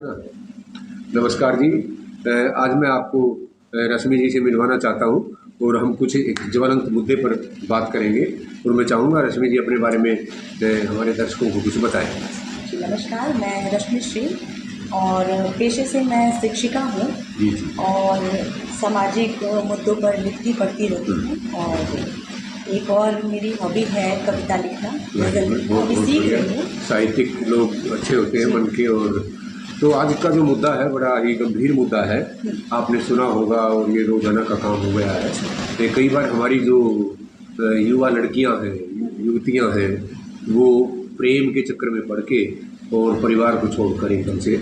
नमस्कार जी। आज मैं आपको रश्मि जी से मिलवाना चाहता हूँ और हम कुछ एक ज्वलंत मुद्दे पर बात करेंगे और मैं चाहूँगा रश्मि जी अपने बारे में हमारे दर्शकों को कुछ बताएं। जी नमस्कार, मैं रश्मि श्री और पेशे से मैं शिक्षिका हूँ जी जी। और सामाजिक मुद्दों पर लिखती पढ़ती रहती हूँ और एक और मेरी हॉबी है कविता लिखना, गज़ल लिखना, अभी सीख रही हूँ। साहित्यिक लोग अच्छे होते हैं मन के। और तो आज का जो मुद्दा है बड़ा ही गंभीर मुद्दा है, आपने सुना होगा और ये रोजाना का काम हो गया है। तो कई बार हमारी जो युवा लड़कियां हैं, युवतियां हैं, वो प्रेम के चक्कर में पड़ के और परिवार को छोड़कर एकदम से,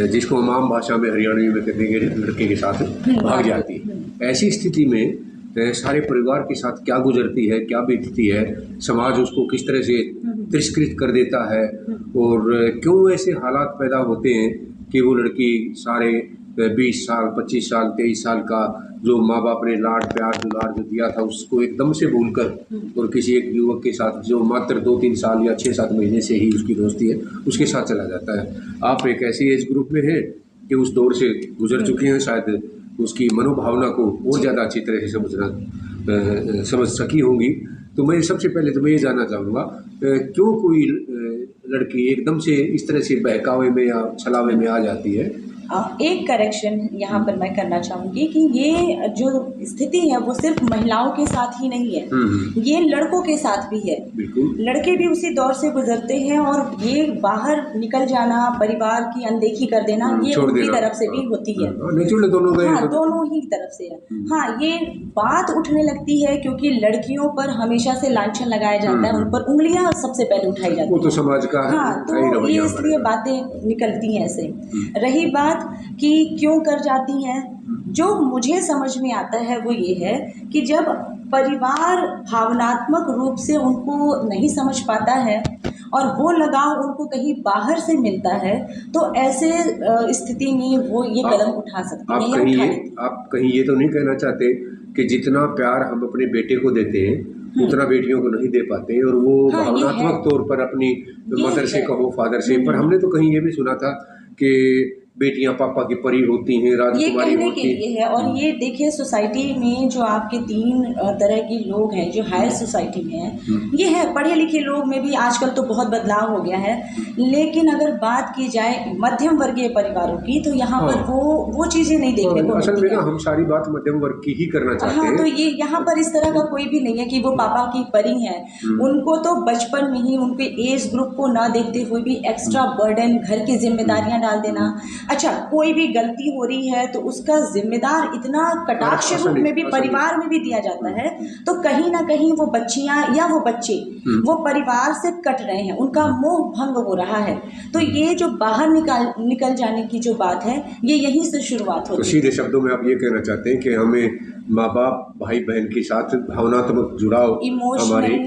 जिसको हम आम भाषा में हरियाणवी में कहते हैं, लड़के के साथ भाग जाती है। ऐसी स्थिति में सारे परिवार के साथ क्या गुजरती है, क्या बीतती है, समाज उसको किस तरह से तिरस्कृत कर देता है और क्यों ऐसे हालात पैदा होते हैं कि वो लड़की सारे 20 साल 25 साल 23 साल का जो माँ बाप ने लाड प्यार दुलार जो दिया था उसको एकदम से भूलकर और किसी एक युवक के साथ जो मात्र 2-3 साल या 6-7 महीने से ही उसकी दोस्ती है उसके साथ चला जाता है। आप एक ऐसी एज ग्रुप में हैं कि उस दौर से गुजर चुके हैं, शायद उसकी मनोभावना को और ज़्यादा अच्छी तरह से समझ सकी होंगी। तो मैं सबसे पहले तो मैं ये जानना चाहूँगा, क्यों कोई लड़की एकदम से इस तरह से बहकावे में या छलावे में आ जाती है? एक करेक्शन यहाँ पर मैं करना चाहूँगी कि ये जो स्थिति है वो सिर्फ महिलाओं के साथ ही नहीं है, ये लड़कों के साथ भी है। लड़के भी उसी दौर से गुजरते हैं और ये बाहर निकल जाना, परिवार की अनदेखी कर देना, ये उनकी तरफ से भी होती है। हाँ, दोनों ही तरफ से है। हाँ, ये बात उठने लगती है क्योंकि लड़कियों पर हमेशा से लांछन लगाया जाता है, उन पर उंगलियां सबसे पहले उठाई जाती है, वो तो समाज का है। हाँ, तो ये इसलिए बातें निकलती हैं ऐसे। रही बात कि क्यों कर जाती हैं, जो मुझे समझ में आता है वो ये है कि जब परिवार भावनात्मक रूप से उनको नहीं समझ पाता है और वो लगाव उनको कहीं बाहर से मिलता है तो ऐसे स्थिति में वो ये कदम उठा सकते हैं। आप कहीं ये तो नहीं कहना चाहते कि जितना प्यार हम अपने बेटे को देते हैं उतना बेटियों को नहीं दे पाते और वो भावनात्मक तौर पर अपनी मदर से कहो, फादर से, पर हमने तो कहीं ये भी सुना था कि बेटियां पापा की परी होती हैं, राजकुमारी होती हैं। ये कहने के लिए है। और ये देखिए सोसाइटी में जो आपके 3 तरह के लोग हैं जो हायर सोसाइटी में हैं, ये है पढ़े लिखे लोग में भी आजकल तो बहुत बदलाव हो गया है, लेकिन अगर बात की जाए मध्यम वर्गीय परिवारों की तो यहाँ पर वो चीज़ें नहीं देखने को असल में ना हम सारी बात मध्यम वर्ग की ही करना चाहते हैं। तो ये यहाँ पर इस तरह का कोई भी नहीं है कि वो पापा की परी है। उनको तो बचपन में ही उनके एज ग्रुप को ना देखते हुए भी एक्स्ट्रा बर्डन, घर की जिम्मेदारियां डाल देना। अच्छा, कोई भी गलती हो रही है तो उसका जिम्मेदार इतना कटाक्ष रूप में भी परिवार में भी दिया जाता है, तो कहीं ना कहीं वो बच्चियां या वो बच्चे वो परिवार से कट रहे हैं, उनका मोह भंग हो रहा है। तो ये जो बाहर निकल जाने की जो बात है ये यहीं से शुरुआत होती है। तो सीधे शब्दों में आप ये कहना चाहते हैं कि हमें माँ बाप भाई बहन के साथ भावनात्मक जुड़ाव, हमारे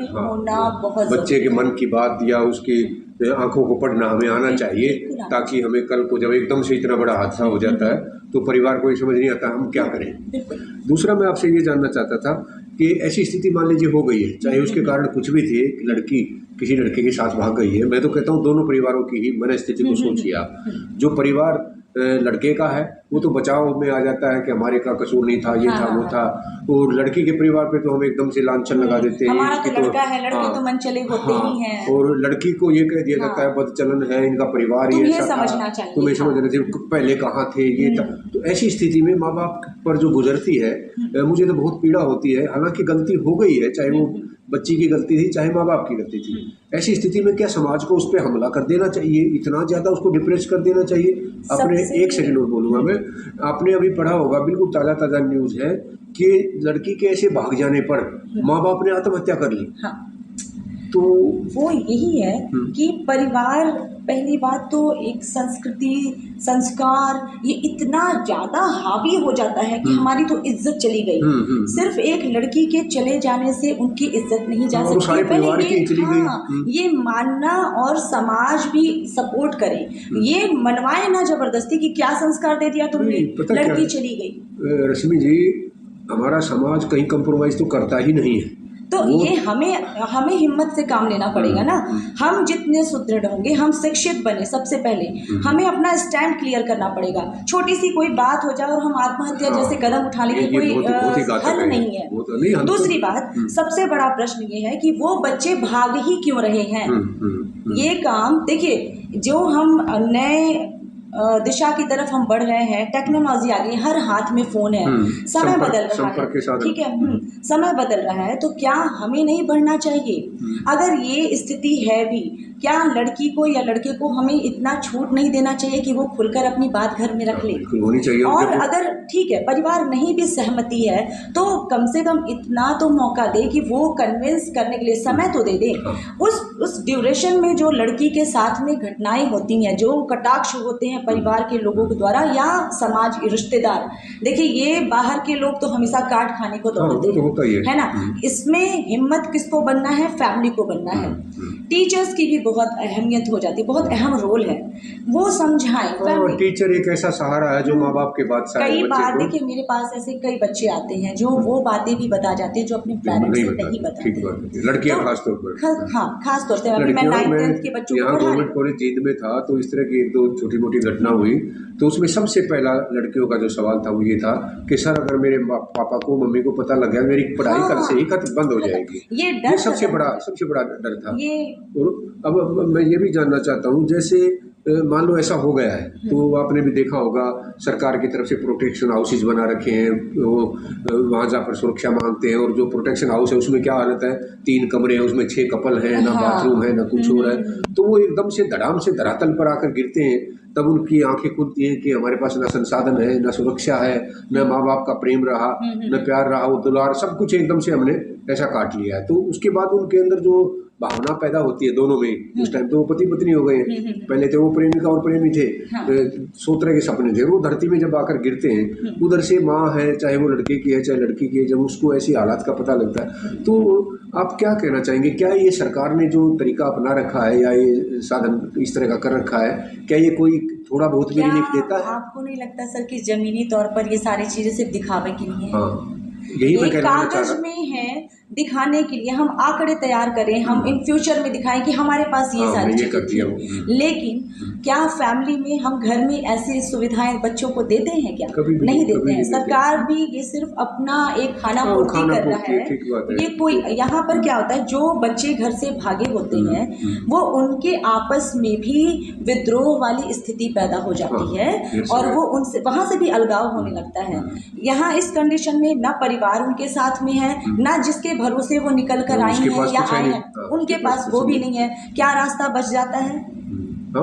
बच्चे के मन की बात या उसकी आंखों को पढ़ना हमें आना चाहिए, ताकि हमें कल को जब एकदम से इतना बड़ा हादसा हो जाता है तो परिवार को ये समझ नहीं आता हम क्या करें। दूसरा मैं आपसे ये जानना चाहता था कि ऐसी स्थिति मान लीजिए हो गई है, चाहे उसके कारण कुछ भी थे, लड़की किसी लड़के के साथ भाग गई है, मैं तो कहता हूँ दोनों परिवारों की ही मनस्थिति को सोचिए आप। जो परिवार लड़के का है वो तो बचाव में आ जाता है कि हमारे का कसूर नहीं था, ये था वो था, और लड़की के परिवार पे तो हम एकदम से लांछन लगा देते हैं, हमारा तो लड़का है, लड़के तो मनचले होते ही हैं। और लड़की को ये कह दिया जाता है बदचलन है, इनका परिवार ये ऐसा था, तुम्हें समझना चाहिए, पहले कहाँ थे, ये था। तो ऐसी स्थिति में माँ बाप पर जो गुजरती है, मुझे तो बहुत पीड़ा होती है। हालांकि गलती हो गई है, चाहे वो बच्ची की गलती थी चाहे माँ बाप की गलती थी। ऐसी स्थिति में क्या समाज को उस पर हमला कर देना चाहिए, इतना ज़्यादा उसको डिप्रेस कर देना चाहिए? अपने एक सेकंड और बोलूँगा मैं, आपने अभी पढ़ा होगा, बिल्कुल ताज़ा न्यूज़ है कि लड़की के ऐसे भाग जाने पर माँ बाप ने आत्महत्या कर ली। तो वो यही है कि परिवार, पहली बात तो एक संस्कृति संस्कार ये इतना ज़्यादा हावी हो जाता है कि हमारी तो इज्जत चली गई। सिर्फ एक लड़की के चले जाने से उनकी इज्जत नहीं जा सकती, पहले ये मानना और समाज भी सपोर्ट करे, ये मनवाए ना जबरदस्ती कि क्या संस्कार दे दिया तुमने, लड़की चली गई। रश्मि जी, हमारा समाज कहीं कंप्रोमाइज तो करता ही नहीं है। तो ये हमें हिम्मत से काम लेना पड़ेगा ना। हम जितने सुदृढ़ होंगे, हम शिक्षित बने, सबसे पहले हमें अपना स्टैंड क्लियर करना पड़ेगा। छोटी सी कोई बात हो जाए और हम आत्महत्या जैसे कदम उठा लेंगे, कोई हल नहीं है। दूसरी बात, सबसे बड़ा प्रश्न ये है कि वो बच्चे भाग ही क्यों रहे हैं। ये काम देखिए, जो हम नए दिशा की तरफ हम बढ़ रहे हैं, टेक्नोलॉजी आ गई, हर हाथ में फोन है, समय बदल रहा है, ठीक है, समय बदल रहा है, तो क्या हमें नहीं बढ़ना चाहिए? अगर ये स्थिति है भी, क्या लड़की को या लड़के को हमें इतना छूट नहीं देना चाहिए कि वो खुलकर अपनी बात घर में रख ले? होनी चाहिए। और अगर ठीक है, परिवार नहीं भी सहमति है, तो कम से कम इतना तो मौका दे कि वो कन्विंस करने के लिए समय तो दे दे। उस ड्यूरेशन में जो लड़की के साथ में घटनाएं होती हैं, जो कटाक्ष होते हैं परिवार के लोगों के द्वारा या समाज के रिश्तेदार, देखिए ये बाहर के लोग तो हमेशा काट खाने को दौड़ते हैं, है ना। इसमें हिम्मत किसको बनना है? फैमिली को बनना है। टीचर्स की भी बहुत अहमियत हो जाती है, बहुत अहम रोल है, वो समझाएं। टीचर एक ऐसा सहारा है जो माँ बाप के बाद कई बार देखिए, मेरे पास ऐसे कई बच्चे आते हैं जो वो बातें भी बता जाते हैं जो अपने पेरेंट्स से नहीं बताते। लड़कियां खासतौर पर, हाँ खास तौर से। अभी मैं 9th के बच्चों को गवर्नमेंट कॉलेज जींद में था, तो इस तरह की एक दो छोटी मोटी घटना हुई, तो उसमें सबसे पहला लड़कियों का जो सवाल था वो ये था कि सर अगर मेरे पापा को मम्मी को पता लग गया मेरी पढ़ाई कल से ही खत्म बंद हो जाएगी। ये सबसे बड़ा डर था। और अब मैं ये भी जानना चाहता हूँ, जैसे मान लो ऐसा हो गया है, तो आपने भी देखा होगा सरकार की तरफ से प्रोटेक्शन हाउसेज बना रखे हैं, वो वहाँ जाकर सुरक्षा मांगते हैं, और जो प्रोटेक्शन हाउस है उसमें क्या हालत है, 3 कमरे हैं, उसमें 6 कपल हैं, ना बाथरूम है ना कुछ हो रहा है, तो वो एकदम से धड़ाम से धरातल पर आकर गिरते हैं। तब उनकी आंखें खुलती हैं कि हमारे पास ना संसाधन है, ना सुरक्षा है, न माँ बाप का प्रेम रहा, न प्यार रहा, वो दुलार, सब कुछ एकदम से हमने ऐसा काट लिया है। तो उसके बाद उनके अंदर जो भावना पैदा होती है दोनों में, उस टाइम तो वो पति पत्नी हो गए, पहले थे वो प्रेमिका और प्रेमी थे, 100 तरह के सपने थे, वो धरती में जब आकर गिरते हैं, उधर से माँ है, चाहे वो लड़के की है चाहे लड़की की है, जब उसको ऐसी हालात का पता लगता है, तो आप क्या कहना चाहेंगे? क्या ये सरकार ने जो तरीका अपना रखा है या ये साधन इस तरह का कर रखा है, क्या ये कोई थोड़ा बहुत भी रिलीफ देता है? आपको नहीं लगता सर कि जमीनी तौर पर ये सारी चीजें सिर्फ दिखावे के लिए है? यही मैं कहना कागज में है दिखाने के लिए, हम आंकड़े तैयार करें, हम इन फ्यूचर में दिखाएं कि हमारे पास ये सारी चीजें थी। लेकिन क्या फैमिली में हम घर में ऐसी सुविधाएं बच्चों को देते हैं? क्या नहीं देते हैं। सरकार भी ये सिर्फ अपना एक खाना पूर्ति कर रहा है। ये कोई यहाँ पर क्या होता है, जो बच्चे घर से भागे होते हैं वो उनके आपस में भी विद्रोह वाली स्थिति पैदा हो जाती है और वो उनसे वहां से भी अलगाव होने लगता है। यहाँ इस कंडीशन में ना परिवार उनके साथ में है, ना जिसके भरोसे वो निकल कर आई हैं या आए हैं, उनके पास वो भी नहीं है। क्या रास्ता बच जाता है?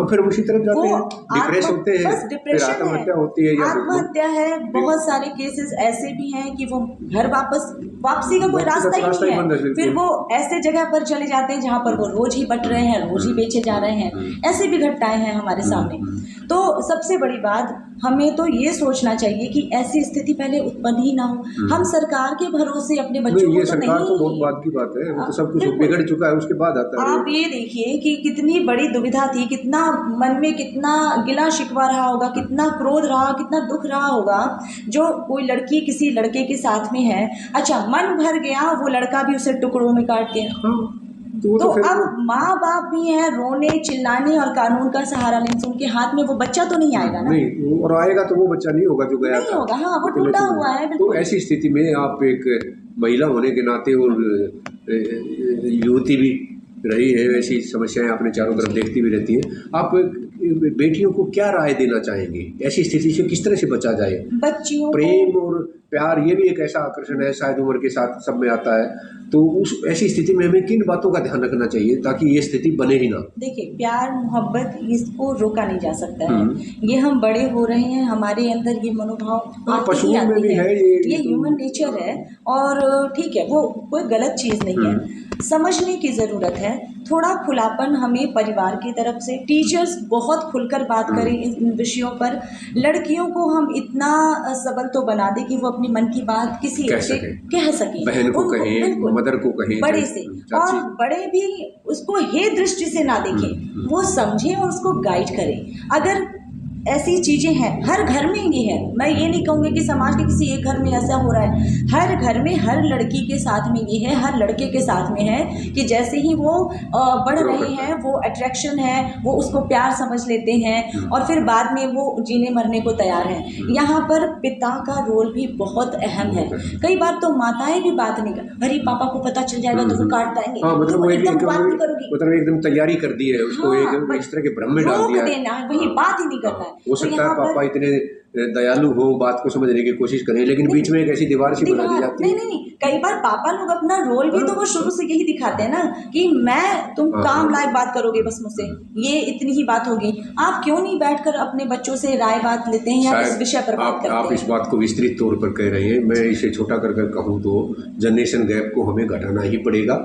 फिर उसी तरफ जाते हैं, डिप्रेस होते हैं, बस डिप्रेशन है, आत्महत्या होती है, आत्महत्या है। बहुत सारे केसेस ऐसे भी हैं कि वो घर वापसी का कोई रास्ता ही नहीं है, फिर वो ऐसे जगह पर चले जाते हैं जहाँ पर वो रोज ही बट रहे हैं, रोज ही बेचे जा रहे हैं। ऐसे भी घटनाएं हैं हमारे सामने। तो सबसे बड़ी बात, हमें तो ये सोचना चाहिए कि ऐसी स्थिति पहले उत्पन्न ही ना हो। हम सरकार के भरोसे अपने बच्चों को तो नहीं, तो बहुत बात की बात है, वो तो सब कुछ बिगड़ चुका है, उसके बाद आता है। आप ये देखिए कि कितनी बड़ी दुविधा थी, कितना मन में कितना गिला शिकवा रहा होगा, कितना क्रोध रहा, कितना दुख रहा होगा। जो कोई लड़की किसी लड़के के साथ में है, अच्छा मन भर गया, वो लड़का भी उसे टुकड़ों में काट के, तो अब माँ बाप भी हैं रोने चिल्लाने और कानून का सहारा लेने से, उनके हाथ में वो बच्चा तो नहीं आएगा ना। नहीं, और आएगा तो वो बच्चा नहीं होगा जो गया नहीं होगा। हाँ, वो टूटा हुआ है। तो ऐसी स्थिति में आप एक महिला होने के नाते और युवती भी रही है, ऐसी समस्याएं आपने चारों तरफ देखती भी रहती हैं, आप बेटियों को क्या राय देना चाहेंगे? ऐसी स्थिति से किस तरह से बचा जाए? बच्चियों प्रेम और प्यार ये भी एक ऐसा आकर्षण है, शायद उम्र के साथ सब में आता है, तो उस ऐसी स्थिति में हमें किन बातों का ध्यान रखना चाहिए ताकि ये स्थिति बने ही ना? देखिए, प्यार मोहब्बत इसको रोका नहीं जा सकता है। ये हम बड़े हो रहे हैं, हमारे अंदर ये मनोभाव पशुओं में भी है, ये ह्यूमन नेचर है और ठीक है, वो कोई गलत चीज़ नहीं है। समझने की ज़रूरत है, थोड़ा खुलापन हमें परिवार की तरफ से, टीचर्स बहुत खुलकर बात करें इन विषयों पर। लड़कियों को हम इतना सबल तो बना दें कि वो अपनी मन की बात किसी से कह सकें, बहन को कहें, मदर को कहें, बड़े से, और बड़े भी उसको हे दृष्टि से ना देखें, वो समझें और उसको गाइड करें। अगर ऐसी चीज़ें हैं, हर घर में ये है। मैं ये नहीं कहूँगी कि समाज के किसी एक घर में ऐसा हो रहा है, हर घर में हर लड़की के साथ में ये है, हर लड़के के साथ में है कि जैसे ही वो बढ़ रहे हैं, वो अट्रैक्शन है, वो उसको प्यार समझ लेते हैं और फिर बाद में वो जीने मरने को तैयार हैं। यहाँ पर पिता का रोल भी बहुत अहम है। कई बार तो माताएं भी बात नहीं कर, अरे पापा को पता चल जाएगा तो वो काट पाएंगे, हाँ, मतलब तो वो एकदम बात नहीं करोगी, मतलब एकदम तैयारी कर दी है उसको, हाँ, एकदम इस तरह के भ्रम में डाल रोक दिया है। देना है, वही बात ही नहीं करना है। हो तो सकता है यहाँ पर पापा इतने दयालु हो, बात को समझने की कोशिश करें, लेकिन बीच में एक ऐसी दीवार सी बना दी जाती नहीं है। नहीं नहीं, कई बार पापा लोग अपना रोल भी तो वो शुरू से यही दिखाते हैं ना कि तुम काम लायक बात करोगे बस मुझसे, ये इतनी ही बात होगी। आप क्यों नहीं बैठकर अपने बच्चों से राय बात लेते हैं या इस विषय पर बात करते हैं? आप इस बात को विस्तृत तौर पर कह रहे हैं, मैं इसे छोटा कर कहूँ तो जनरेशन गैप को हमें घटाना ही पड़ेगा,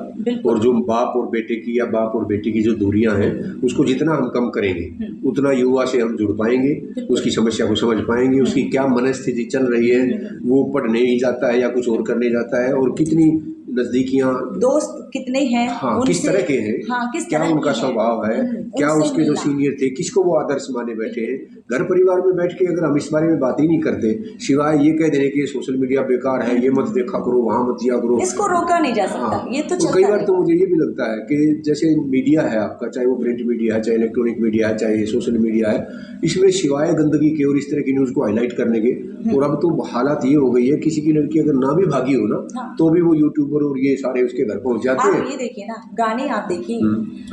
और जो बाप और बेटे की या बाप और बेटी की जो दूरियां हैं उसको जितना हम कम करेंगे उतना युवा से हम जुड़ पाएंगे, उसकी समस्या को समझ पाएंगे, उसकी क्या मनस्थिति चल रही है, वो पढ़ने ही जाता है या कुछ और करने जाता है, और कितनी नजदीकियां, दोस्त कितने हैं, हाँ, किस तरह के हैं, हाँ, किस क्या तरह उनका की स्वभाव है, क्या उसके जो सीनियर थे किसको वो आदर्श माने बैठे हैं। घर परिवार में बैठ के अगर हम इस बारे में बात ही नहीं करते, सिवाय ये कह देने कि सोशल मीडिया बेकार है, ये मत देखा करो, वहाँ मत जिया करो, इसको रोका नहीं जा सकता। हाँ, ये तो कई बार तो मुझे ये भी लगता है कि जैसे मीडिया है आपका, चाहे वो प्रिंट मीडिया है, चाहे इलेक्ट्रॉनिक मीडिया है, चाहे सोशल मीडिया है, इसमें सिवाय गंदगी के और इस तरह की न्यूज़ को हाईलाइट करने के, और अब तो हालत ये हो गई है किसी की लड़की अगर ना भी भागी हो ना, हाँ, तो भी वो यूट्यूबर और ये सारे उसके घर पहुंच जाते हैं। आप ये देखिए ना, गाने आप देखिए,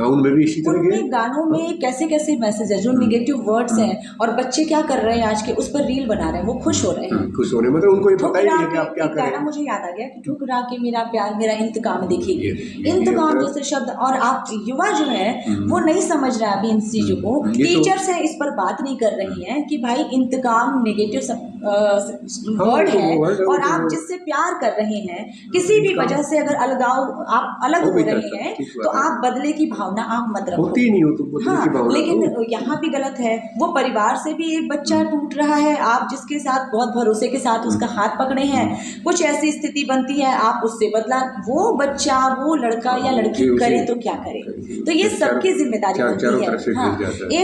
उनमें भी इसी तरह के गानों में कैसे कैसे मैसेज है, जो निगेटिव वर्ड्स हैं, और बच्चे क्या कर रहे हैं आज के, उस पर रील बना रहे हैं, वो खुश हो रहे हैं, खुश होने, मतलब उनको ये पता ही नहीं है कि आप क्या कर रहे गाना हैं। मुझे याद आ गया कि ठुकरा के मेरा प्यार मेरा इंतकाम देखिए, इंतकाम जैसे शब्द, और आप युवा जो है वो नहीं समझ रहा है अभी इन चीजों को। टीचर्स है इस पर बात नहीं कर रही हैं कि भाई इंतकाम नेगेटिव वर्ड है, और आप जिससे प्यार कर रहे हैं, किसी भी वजह से अगर अलगाव, आप अलग हो रहे हैं, तो आप बदले की भावना आप मत रखो, होती ही नहीं हो तो बदले की भावना। लेकिन यहाँ भी गलत है, वो परिवार से भी एक बच्चा टूट रहा है, आप जिसके साथ बहुत भरोसे के साथ उसका हाथ पकड़े हैं, कुछ ऐसी स्थिति बनती है, आप उससे बदला, वो बच्चा, वो लड़का या लड़की करे तो क्या करे, तो ये सबकी जिम्मेदारी बनती है।